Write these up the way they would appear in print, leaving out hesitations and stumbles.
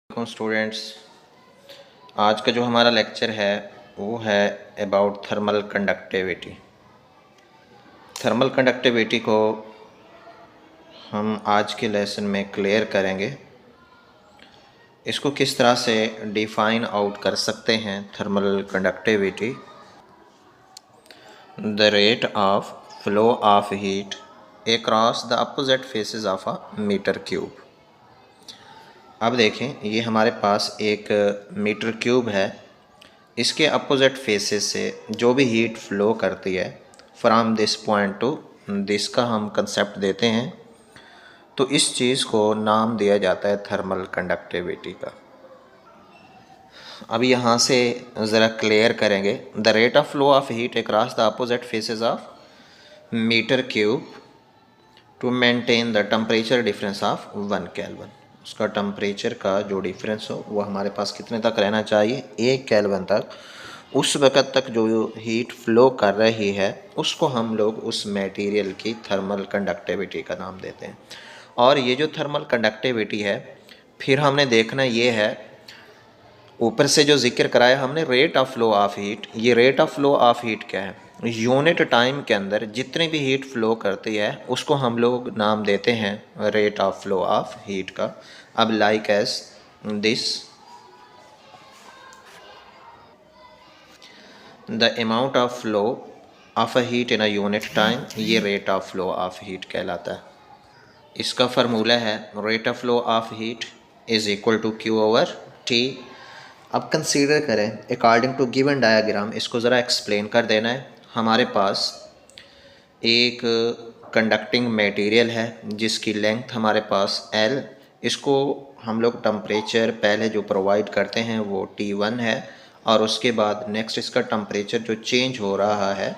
Students, आज का जो हमारा लेक्चर है वो है about thermal conductivity. Thermal conductivity को हम आज के लेसन में क्लियर करेंगे। इसको किस तरह से डिफाइन आउट कर सकते हैं। Thermal conductivity, the rate of flow of heat across the opposite faces of a metre cube. अब देखें, ये हमारे पास एक मीटर क्यूब है। इसके अपोजिट फेसेस से जो भी हीट फ्लो करती है from this point two this का हम कंसेप्ट देते हैं। तो इस चीज़ को नाम दिया जाता है थर्मल कंडक्टिविटी का। अब यहाँ से ज़रा क्लियर करेंगे। The rate of flow of heat across the opposite faces of metre cube to maintain the temperature difference of 1 kelvin. उसका टेम्परेचर का जो डिफरेंस हो वो हमारे पास कितने तक रहना चाहिए, 1 केल्विन तक। उस वक़्त तक जो हीट फ्लो कर रही है उसको हम लोग उस मटेरियल की थर्मल कंडक्टिविटी का नाम देते हैं। और ये जो थर्मल कंडक्टिविटी है, फिर हमने देखना ये है, ऊपर से जो जिक्र कराया हमने rate of flow of heat. ये rate of flow of heat क्या है? यूनिट टाइम के अंदर जितनी भी हीट फ्लो करती है उसको हम लोग नाम देते हैं rate of flow of heat का। अब like as this, the amount of flow of a heat in a unit time, ये rate of flow of heat कहलाता है। इसका फार्मूला है rate of flow of heat is equal to Q over T. अब consider करें according to given diagram, इसको ज़रा explain कर देना है। हमारे पास एक कंडक्टिंग मटेरियल है जिसकी लेंथ हमारे पास L। इसको हम लोग टेम्परेचर पहले जो प्रोवाइड करते हैं वो T1 है, और उसके बाद नेक्स्ट इसका टेम्परेचर जो चेंज हो रहा है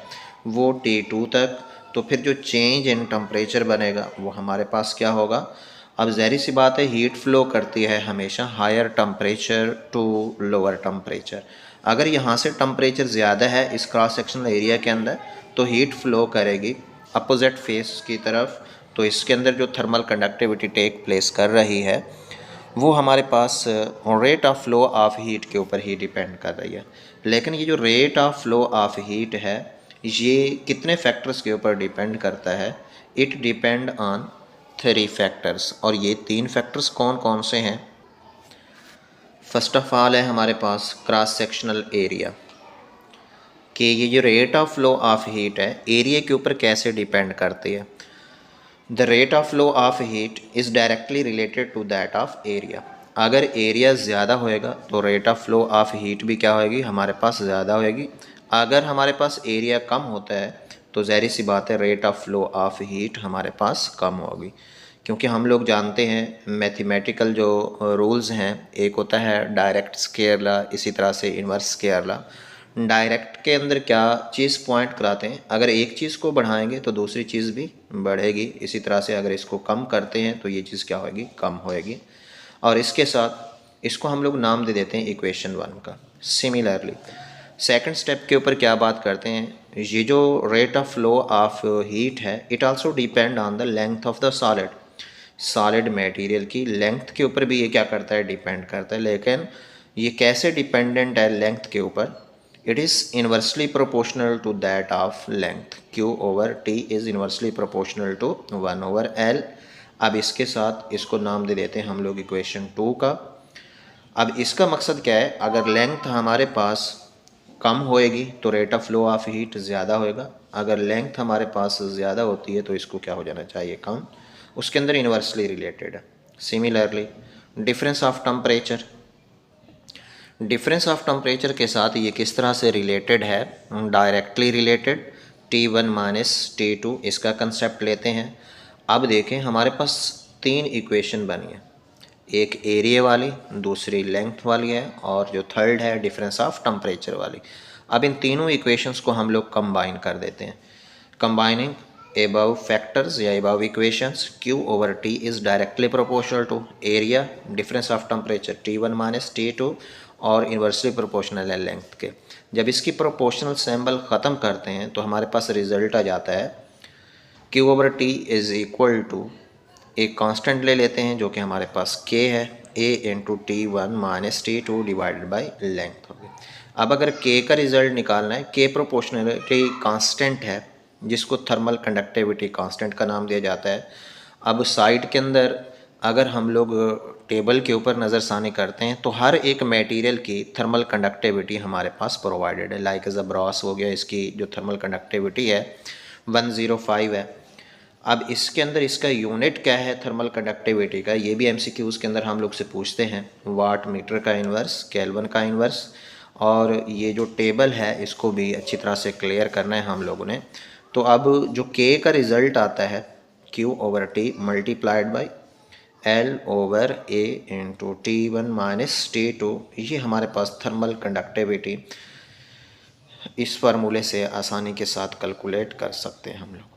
वो T2 तक। तो फिर जो चेंज इन टेम्परेचर बनेगा वो हमारे पास क्या होगा? अब ज़ाहिर सी बात है, हीट फ्लो करती है हमेशा higher temperature to lower temperature. अगर यहाँ से टेम्परेचर ज़्यादा है इस क्रॉस सेक्शनल एरिया के अंदर तो हीट फ्लो करेगी अपोजिट फेस की तरफ। तो इसके अंदर जो थर्मल कंडक्टिविटी टेक प्लेस कर रही है वो हमारे पास rate of flow of heat के ऊपर ही डिपेंड कर रही है। लेकिन ये जो rate of flow of heat है ये कितने फैक्टर्स के ऊपर डिपेंड करता है? It depend on 3 factors. और ये 3 फैक्टर्स कौन कौन से हैं? फर्स्ट ऑफ ऑल है हमारे पास क्रॉस सेक्शनल एरिया, कि ये जो rate of flow of heat है एरिया के ऊपर कैसे डिपेंड करती है। The rate of flow of heat is directly related to that of area. अगर एरिया ज़्यादा होएगा तो rate of flow of heat भी क्या होएगी? हमारे पास ज़्यादा होएगी। अगर हमारे पास एरिया कम होता है तो ज़ाहिर सी बात है rate of flow of heat हमारे पास कम होगी। क्योंकि हम लोग जानते हैं मैथमेटिकल जो रूल्स हैं, एक होता है डायरेक्ट स्केयर लॉ, इसी तरह से इन्वर्स स्केयर लॉ। डायरेक्ट के अंदर क्या चीज़ पॉइंट कराते हैं? अगर एक चीज़ को बढ़ाएंगे तो दूसरी चीज़ भी बढ़ेगी। इसी तरह से अगर इसको कम करते हैं तो ये चीज़ क्या होगी? कम होएगी। और इसके साथ इसको हम लोग नाम दे देते हैं इक्वेशन 1 का। सिमिलरली सेकंड स्टेप के ऊपर क्या बात करते हैं? ये जो rate of flow of heat है it also depend on the length of the solid material की लेंथ के ऊपर भी ये क्या करता है? डिपेंड करता है। लेकिन ये कैसे डिपेंडेंट है लेंथ के ऊपर? It is inversely proportional to that of length. Q over T is inversely proportional to 1 over L। अब इसके साथ इसको नाम दे देते हैं हम लोग इक्वेशन 2 का। अब इसका मकसद क्या है? अगर लेंथ हमारे पास कम होएगी तो rate of flow of heat ज़्यादा होएगा। अगर लेंथ हमारे पास ज़्यादा होती है तो इसको क्या हो जाना चाहिए? कम। उसके अंदर इन्वर्सली रिलेटेड है। Similarly difference of temperature, difference of temperature के साथ ये किस तरह से रिलेटेड है? Directly related. T1 minus T2 इसका कंसेप्ट लेते हैं। अब देखें हमारे पास 3 इक्वेशन बनी है, एक एरिया वाली, दूसरी लेंथ वाली है, और जो थर्ड है डिफरेंस ऑफ टेम्परेचर वाली। अब इन तीनों इक्वेशंस को हम लोग कंबाइन कर देते हैं। कंबाइनिंग above factors या above equations, Q over T is directly proportional to area, difference of temperature T1 minus T2, और इन्वर्सली प्रोपोर्शनल है लेंथ के। जब इसकी प्रोपोर्शनल सिंबल ख़त्म करते हैं तो हमारे पास रिजल्ट आ जाता है Q over T is equal to एक कांस्टेंट ले लेते हैं जो कि हमारे पास K है, A into T1 minus T2 by बाई लेंथ होगी। अब अगर के का रिजल्ट निकालना है, के प्रोपोर्शनलिटी कांस्टेंट है जिसको थर्मल कंडक्टिविटी कांस्टेंट का नाम दिया जाता है। अब साइड के अंदर अगर हम लोग टेबल के ऊपर नज़रसानी करते हैं तो हर एक मटेरियल की थर्मल कंडक्टिविटी हमारे पास प्रोवाइडेड है। लाइक ब्रॉस हो गया, इसकी जो थर्मल कंडक्टिविटी है 105 है। अब इसके अंदर इसका यूनिट क्या है थर्मल कंडक्टिविटी का, ये भी एमसीक्यूज़ के अंदर हम लोग से पूछते हैं। वाट मीटर का इन्वर्स, केल्विन का इन्वर्स, और ये जो टेबल है इसको भी अच्छी तरह से क्लियर करना है हम लोगों ने। तो अब जो के का रिज़ल्ट आता है Q/T multiplied by L/A into T1 minus T2, ये हमारे पास थर्मल कंडक्टिविटी इस फार्मूले से आसानी के साथ कैलकुलेट कर सकते हैं हम लोग।